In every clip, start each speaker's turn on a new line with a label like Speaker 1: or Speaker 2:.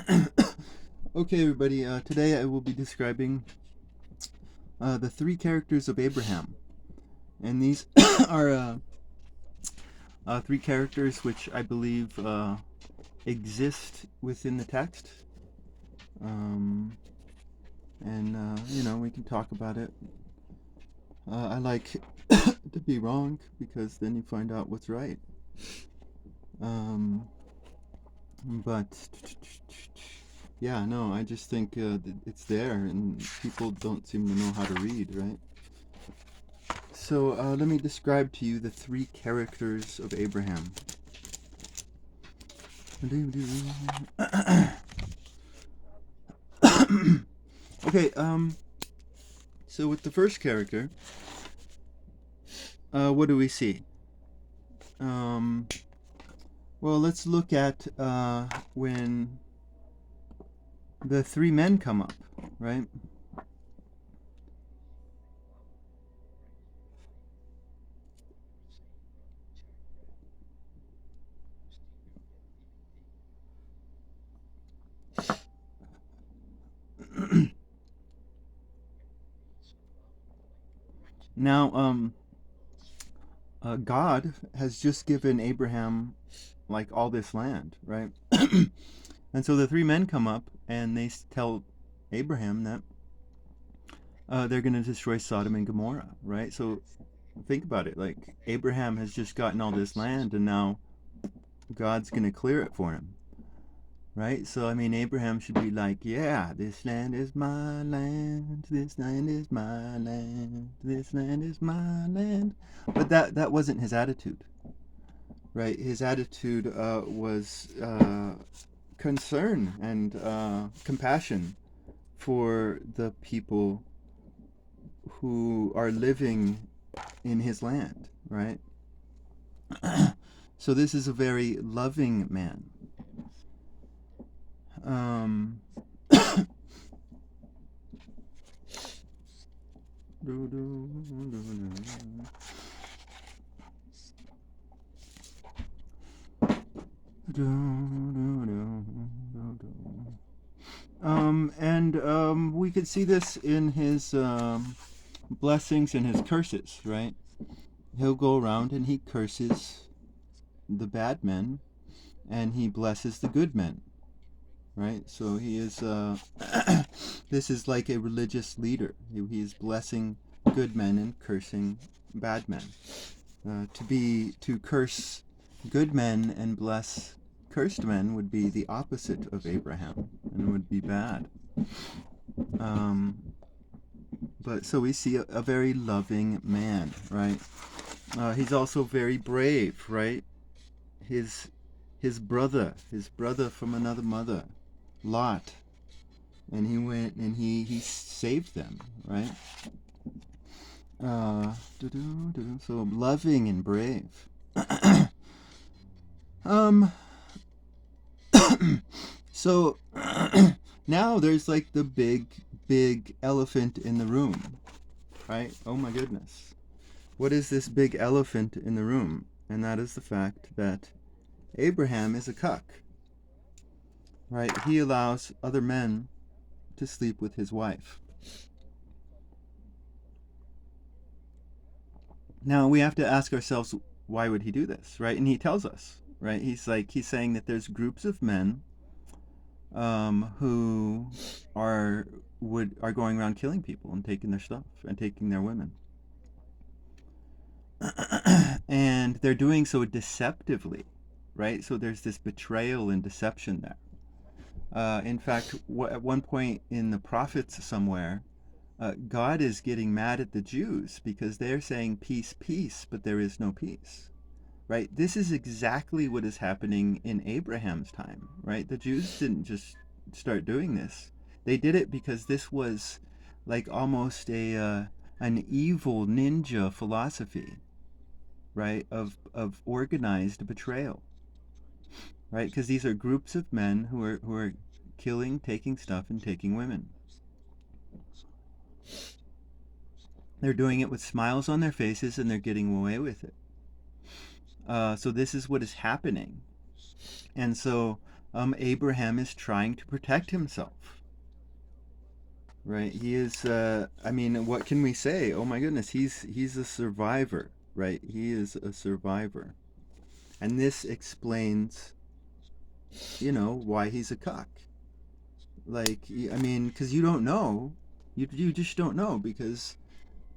Speaker 1: Okay, everybody. Today I will be describing the three characters of Abraham, and these are three characters which I believe exist within the text. Um, and we can talk about it. I like to be wrong because then you find out what's right. Um, but yeah, no, I just think it's there, and people don't seem to know how to read, right? So let me describe to you the three characters of Abraham. Okay, so with the first character, what do we see? Um, well, let's look at when the three men come up, right? Now, God has just given Abraham like all this land, right? And so the three men come up and they tell Abraham that they're going to destroy Sodom and Gomorrah, right? So think about it. Like, Abraham has just gotten all this land, and now God's going to clear it for him, right? So, I mean, Abraham should be like, yeah, this land is my land. This land is my land. This land is my land. But that wasn't his attitude, right? His attitude was concern and compassion for the people who are living in his land, right? So this is a very loving man. Um, and we could see this in his blessings and his curses, right? He'll go around and he curses the bad men and he blesses the good men, right? So he is this is like a religious leader. He is blessing good men and cursing bad men. To curse good men and bless cursed men would be the opposite of Abraham and would be bad. Um, but so we see a very loving man, right? He's also very brave, right? His his brother from another mother, Lot, and he went and he saved them, right? So loving and brave. um, so now there's like the big elephant in the room, right? Oh my goodness. What is this big elephant in the room? And that is the fact that Abraham is a cuck, right? He allows other men to sleep with his wife. Now we have to ask ourselves, why would he do this, right? And he tells us, right? He's saying that there's groups of men who are going around killing people and taking their stuff and taking their women, and they're doing so deceptively, right? So there's this betrayal and deception there. In fact, at one point in the prophets somewhere, God is getting mad at the Jews because they're saying peace, peace, but there is no peace. Right? This is exactly what is happening in Abraham's time, right? The Jews didn't just start doing this. They did it because this was like almost an evil ninja philosophy, right? Of organized betrayal, right? Because these are groups of men who are killing, taking stuff, and taking women. They're doing it with smiles on their faces, and they're getting away with it. So this is what is happening, and so Abraham is trying to protect himself, right? He is. I mean, what can we say? Oh my goodness, he's a survivor, right? He is a survivor, and this explains, why he's a cuck. Like, I mean, because you don't know, you just don't know, because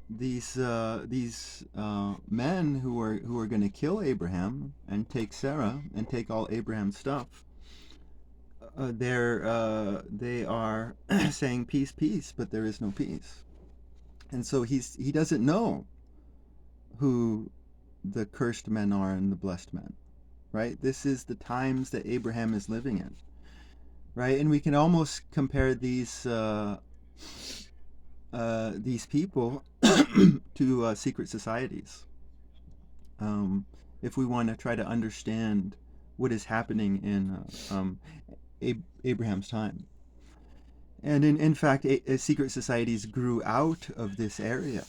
Speaker 1: these men who are going to kill Abraham and take Sarah and take all Abraham's stuff, they are saying peace, peace, but there is no peace, and so he doesn't know who the cursed men are and the blessed men, right? This is the times that Abraham is living in, right? And we can almost compare these people to secret societies, um, if we want to try to understand what is happening in Abraham's time. And in fact, secret societies grew out of this area,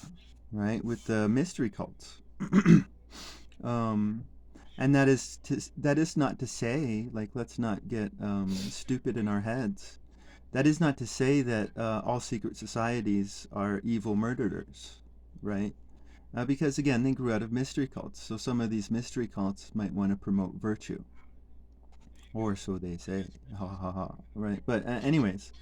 Speaker 1: right, with the mystery cults. um, and that is not to say, like, let's not get stupid in our heads. That is not to say that all secret societies are evil murderers, right? Because again, they grew out of mystery cults. So some of these mystery cults might want to promote virtue, or so they say. Ha ha ha. Right. But anyways,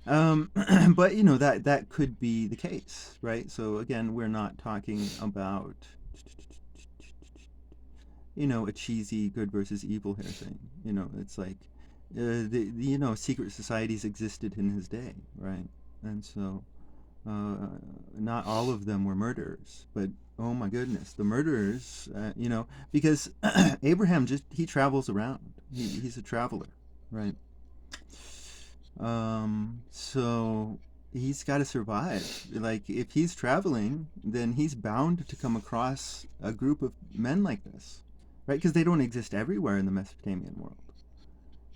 Speaker 1: but that could be the case, right? So again, we're not talking about a cheesy good versus evil here thing. It's like secret societies existed in his day, right? And so not all of them were murderers, but oh my goodness, the murderers, because Abraham he travels around. He's a traveler, right? So he's got to survive. Like, if he's traveling, then he's bound to come across a group of men like this, right? Because they don't exist everywhere in the Mesopotamian world.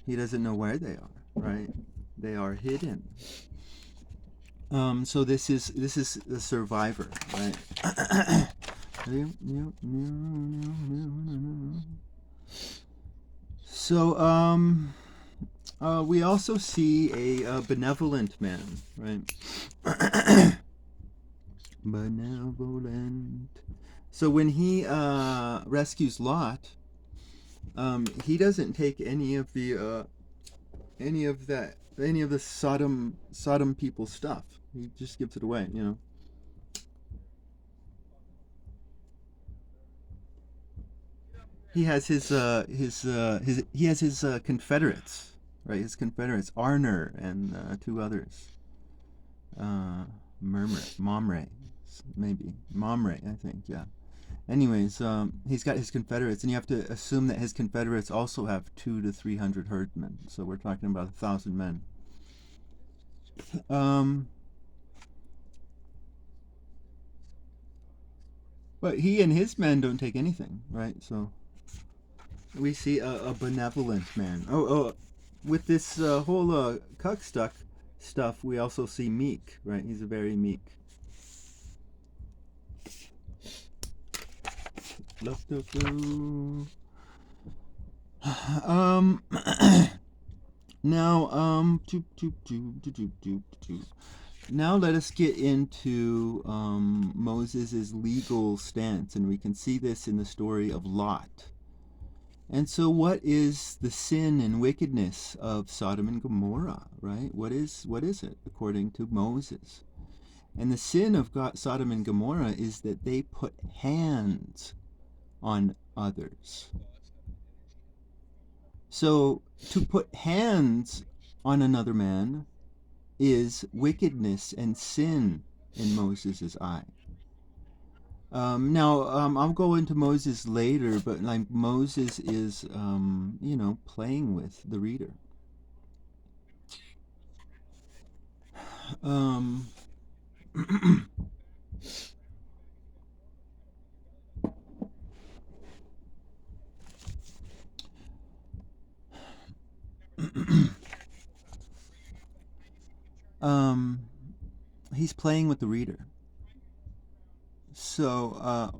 Speaker 1: He doesn't know where they are, right? They are hidden. So this is the survivor, right? So we also see a benevolent man, right? Benevolent. So when he rescues Lot, he doesn't take any of the Sodom people stuff. He just gives it away, He has his confederates, right? His confederates, Arner and two others. Mamre, maybe Mamre, I think, yeah. Anyways, he's got his confederates, and you have to assume that his confederates also have 200 to 300 herdmen. So we're talking about 1,000 men. But he and his men don't take anything, right? So we see a benevolent man. With this whole cuck stuff, we also see meek, right? He's a very meek. Love the blue. Now, now let us get into Moses' legal stance, and we can see this in the story of Lot. And so what is the sin and wickedness of Sodom and Gomorrah, right? What is it according to Moses? And the sin of Sodom and Gomorrah is that they put hands on others. So to put hands on another man is wickedness and sin in Moses' eye. Now, I'll go into Moses later, but like Moses is, playing with the reader. Um, um, he's playing with the reader. So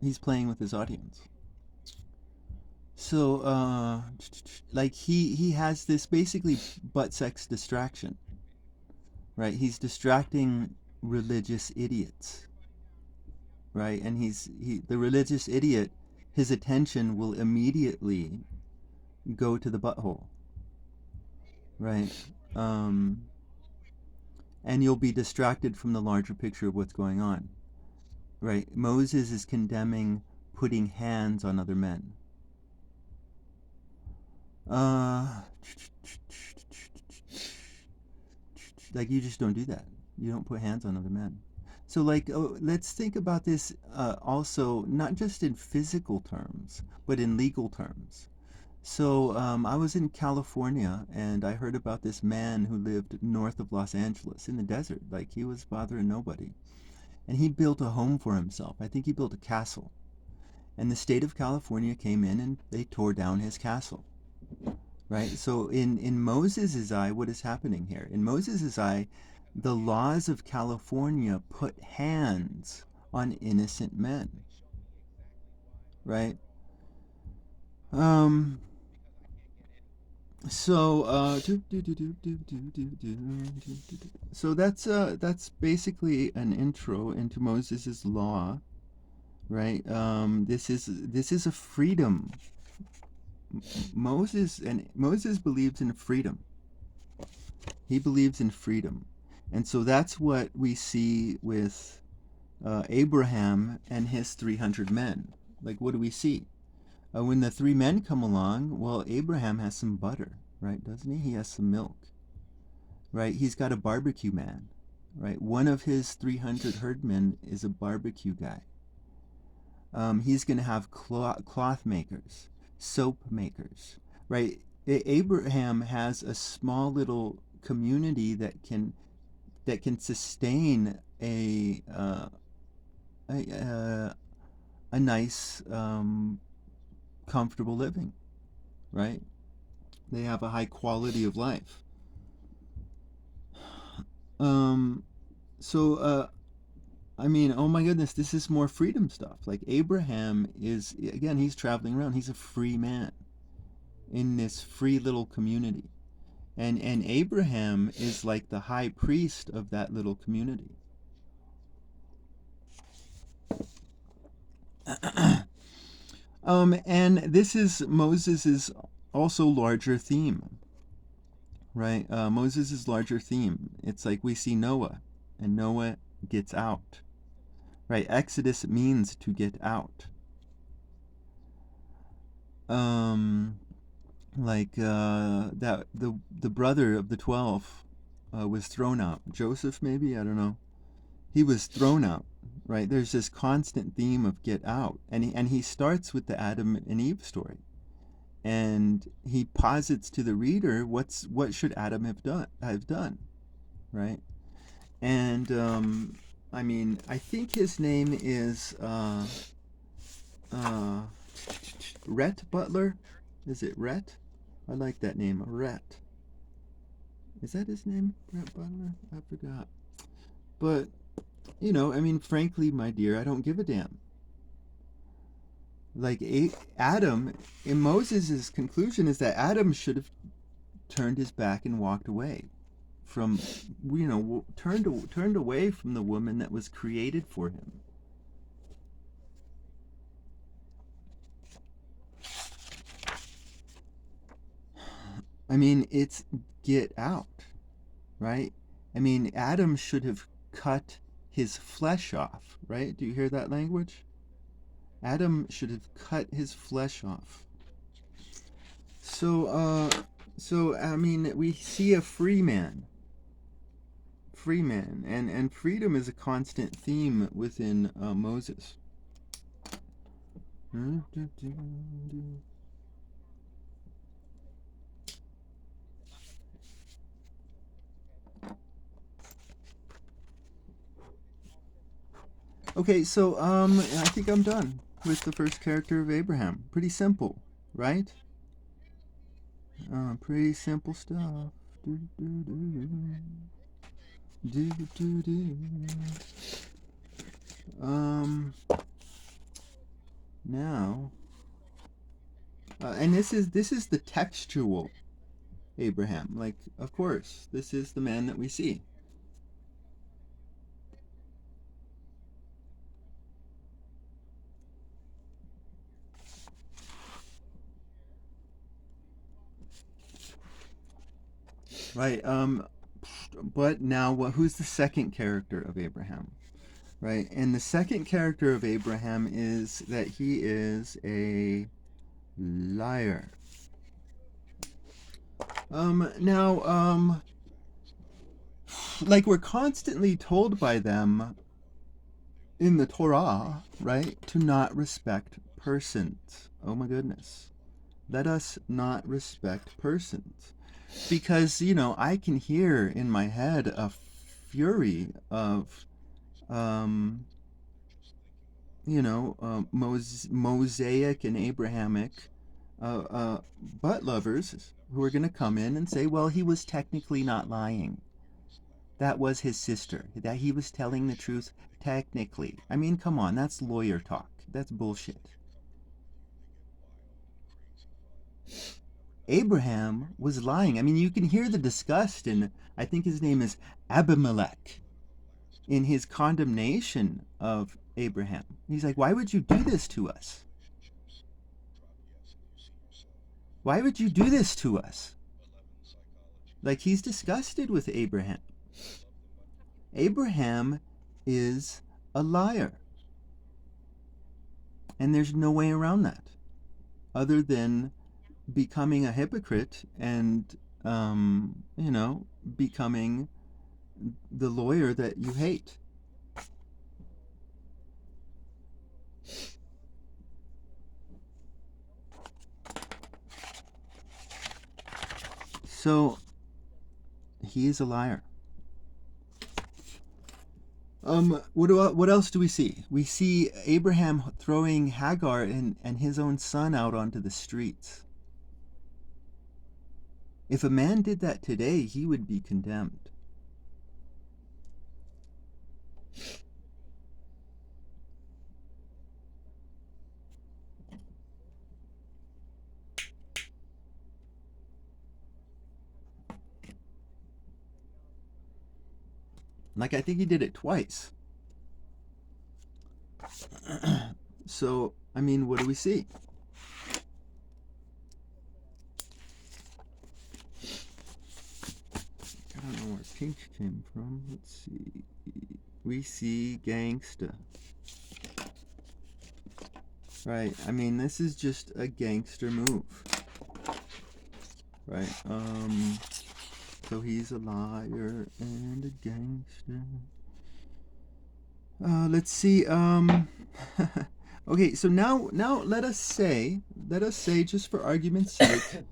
Speaker 1: he's playing with his audience. So like he has this basically butt sex distraction, right? He's distracting religious idiots, right? And the religious idiot, his attention will immediately go to the butthole, right? Um, and you'll be distracted from the larger picture of what's going on, right? Moses is condemning putting hands on other men. Like, you just don't do that. You don't put hands on other men. So, like, let's think about this also, not just in physical terms, but in legal terms. So, I was in California and I heard about this man who lived north of Los Angeles in the desert. Like, he was bothering nobody. And he built a home for himself. I think he built a castle. And the state of California came in and they tore down his castle. Right? So in Moses' eye, what is happening here? In Moses' eye, the laws of California put hands on innocent men. Right? Um, so so that's basically an intro into Moses' law, right? This is a freedom. Moses believes in freedom. He believes in freedom. And so that's what we see with Abraham and his 300 men. Like, what do we see? When the 3 men come along, well, Abraham has some butter, right? Doesn't he? He has some milk, right? He's got a barbecue man, right? One of his 300 herdmen is a barbecue guy. He's going to have cloth makers, soap makers, right? Abraham has a small little community that can sustain a nice, comfortable living, right? They have a high quality of life. So I mean, oh my goodness, this is more freedom stuff. Like, Abraham is, again, he's traveling around. He's a free man in this free little community. And Abraham is like the high priest of that little community. And this is Moses's also larger theme, right? Moses's larger theme. It's like we see Noah, and Noah gets out, right? Exodus means to get out. Like that the brother of the 12 was thrown out. Joseph, maybe, I don't know. He was thrown out, right? There's this constant theme of get out, and he starts with the Adam and Eve story, and he posits to the reader what should Adam have done, right? And I mean, I think his name is Rhett Butler. Is it Rhett? I like that name, Rhett. Is that his name, Rhett Butler? I forgot. But I mean, frankly, my dear, I don't give a damn. Like, Adam, in Moses' conclusion is that Adam should have turned his back and walked away from, turned away from the woman that was created for him. I mean, it's get out, right? I mean, Adam should have cut his flesh off, right? Do you hear that language? Adam should have cut his flesh off. So I mean, we see a free man, and freedom is a constant theme within Moses. Okay, so I think I'm done with the first character of Abraham. Pretty simple, right? Pretty simple stuff. Now, And this is the textual Abraham. Like, of course, this is the man that we see. Right. But now, who's the second character of Abraham? Right. And the second character of Abraham is that he is a liar. Now, like we're constantly told by them in the Torah, right, to not respect persons. Oh my goodness. Let us not respect persons. Because, I can hear in my head a fury of, um, Mosaic and Abrahamic butt lovers who are going to come in and say, well, he was technically not lying. That was his sister. That he was telling the truth technically. I mean, come on, that's lawyer talk. That's bullshit. Abraham was lying. I mean, you can hear the disgust in, I think his name is Abimelech, in his condemnation of Abraham. He's like, why would you do this to us? Why would you do this to us? Like, he's disgusted with Abraham. Abraham is a liar. And there's no way around that other than becoming a hypocrite and, becoming the lawyer that you hate. So, he is a liar. What else do we see? We see Abraham throwing Hagar and his own son out onto the streets. If a man did that today, he would be condemned. Like, I think he did it twice. So, I mean, what do we see? I don't know where pink came from. Let's see. We see gangsta. Right. I mean, this is just a gangster move. Right. So he's a liar and a gangster. Let's see. Okay, so now let us say just for argument's sake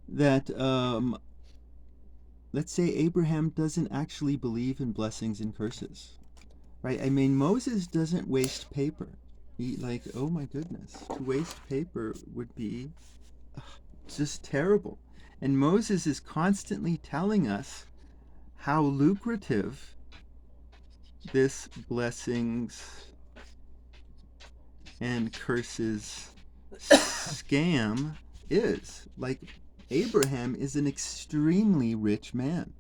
Speaker 1: that let's say Abraham doesn't actually believe in blessings and curses. Right? I mean, Moses doesn't waste paper. Like, oh my goodness, to waste paper would be just terrible. And Moses is constantly telling us how lucrative this blessings and curses scam is. Like, Abraham is an extremely rich man.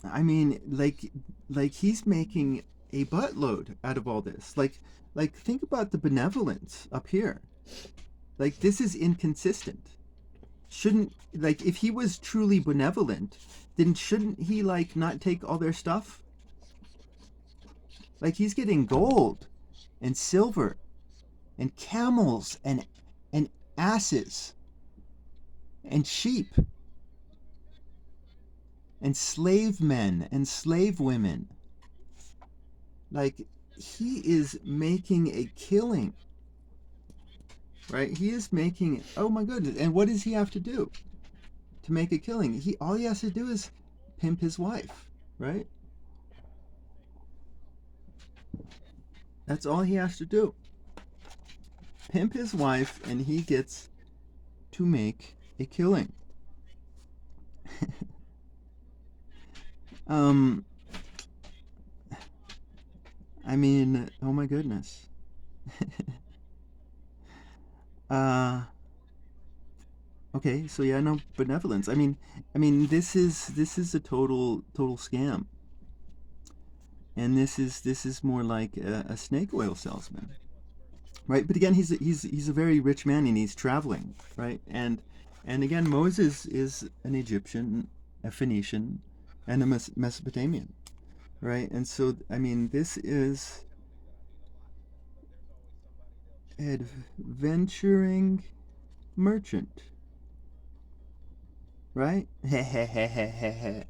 Speaker 1: I mean, like he's making a buttload out of all this. Like think about the benevolence up here. Like, this is inconsistent. Shouldn't, like, if he was truly benevolent, then shouldn't he, like, not take all their stuff? Like, he's getting gold and silver and camels and asses and sheep and slave men and slave women. Like, he is making a killing. Right? He is making, oh my goodness. And what does he have to do to make a killing? All he has to do is pimp his wife, right? That's all he has to do. Pimp his wife, and he gets to make a killing. Um, I mean, oh my goodness. uh, okay, so yeah, no benevolence. I mean, this is a total scam, and this is more like a snake oil salesman, right? But again, he's a very rich man, and he's traveling, right? And again, Moses is an Egyptian, a Phoenician, and a Mesopotamian, right? And so, I mean, this is adventuring merchant, right?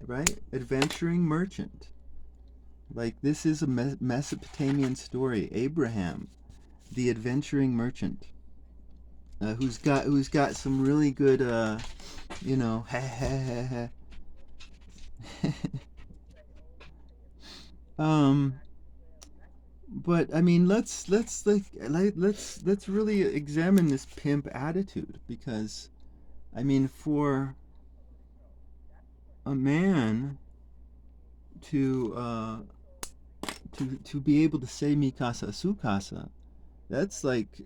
Speaker 1: Right? Adventuring merchant. Like, this is a Mesopotamian story. Abraham, the adventuring merchant, who's got some really good, you know, um. But I mean, let's really examine this pimp attitude, because I mean, for a man to to be able to say mi casa su casa, that's like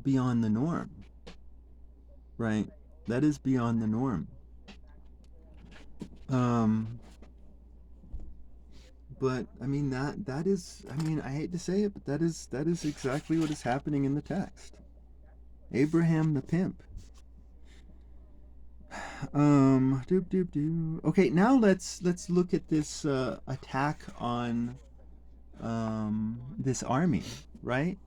Speaker 1: beyond the norm, right? That is beyond the norm. Um, but I mean, that is, I mean, I hate to say it, but that is exactly what is happening in the text. Abraham the pimp. Doop doop doo. Okay, now let's look at this attack on this army, right?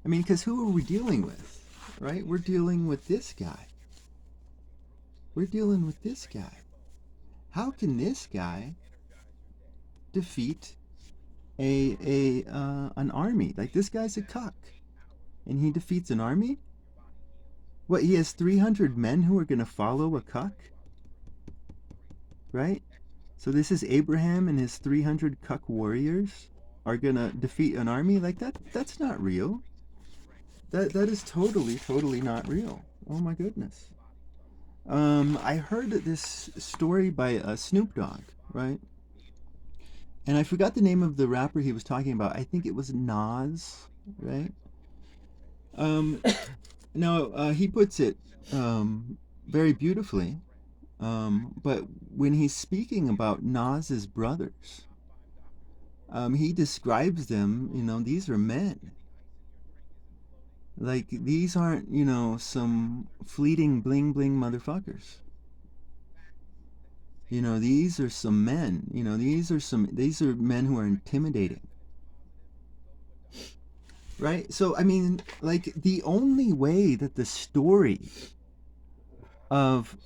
Speaker 1: I mean, because who are we dealing with, right? We're dealing with this guy. We're dealing with this guy. How can this guy defeat a an army? Like, this guy's a cuck, and he defeats an army. What, he has 300 men who are going to follow a cuck, right? So this is Abraham and his 300 cuck warriors are going to defeat an army like that. That's not real. That is totally not real. Oh my goodness. I heard this story by Snoop Dogg, right? And I forgot the name of the rapper he was talking about. I think it was Nas, right? Um, no, he puts it very beautifully. But when he's speaking about Nas's brothers, he describes them. These are men. Like, these aren't, some fleeting bling bling motherfuckers. These are some men. These are men who are intimidating. Right? So, I mean, like, the only way that the story of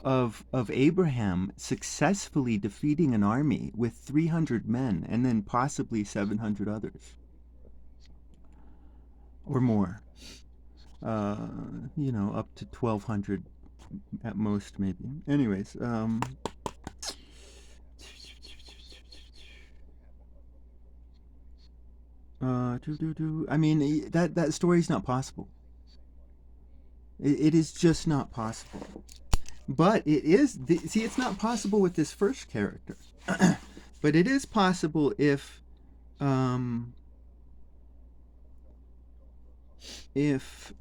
Speaker 1: Abraham successfully defeating an army with 300 men and then possibly 700 others or more, uh, up to 1,200 at most, maybe. Anyways, I mean, that story's not possible. It is just not possible. But it is. See, it's not possible with this first character, but it is possible um, if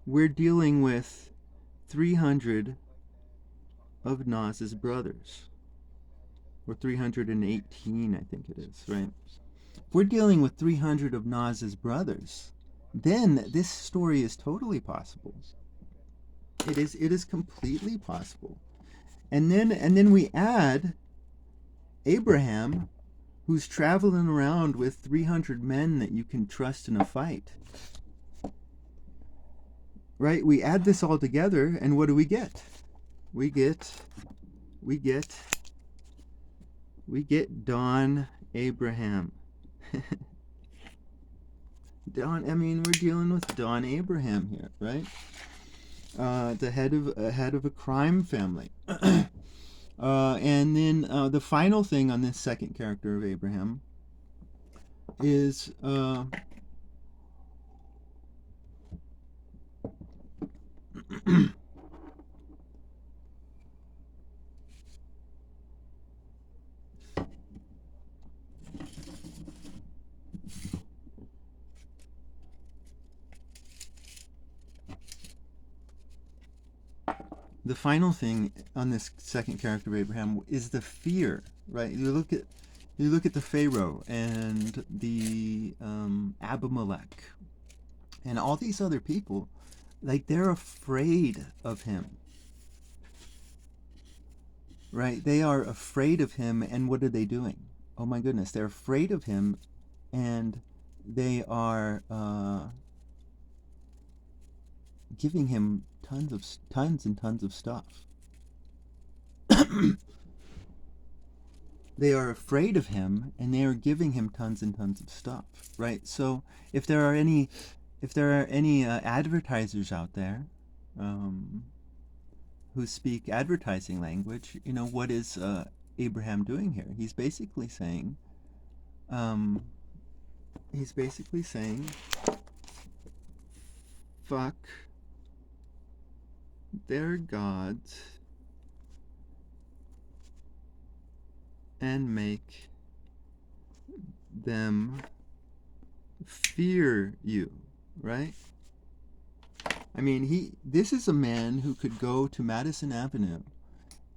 Speaker 1: we're dealing with 300 of Nas's brothers, or 318, I think it is, right? If we're dealing with 300 of Nas's brothers, then this story is totally possible. It is completely possible. And then we add Abraham, who's traveling around with 300 men that you can trust in a fight. Right? We add this all together, and what do we get? We get we get we get Don Abraham. I mean, we're dealing with Don Abraham here, right? The head of a crime family. And then the final thing on this second character of Abraham is the final thing on this second character of Abraham is the fear, right? You look at the Pharaoh and the Abimelech and all these other people, like they're afraid of him, right? They are afraid of him, and what are they doing? Oh my goodness, they're afraid of him, and they are giving him tons and tons of stuff. They are afraid of him, and they are giving him tons and tons of stuff, right? So if there are any advertisers out there who speak advertising language, you know, what is Abraham doing here? He's basically saying fuck their gods and make them fear you, right? I mean, this is a man who could go to Madison Avenue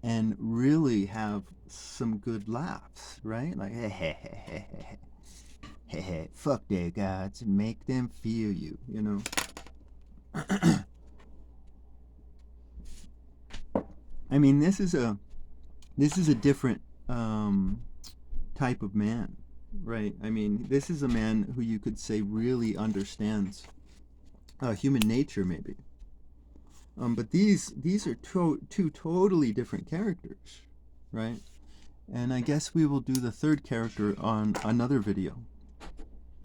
Speaker 1: and really have some good laughs, right? Like, fuck their gods and make them fear you, you know? I mean, this is a different type of man, right? I mean, this is a man who you could say really understands human nature, maybe. But these are two totally different characters, right? And I guess we will do the third character on another video.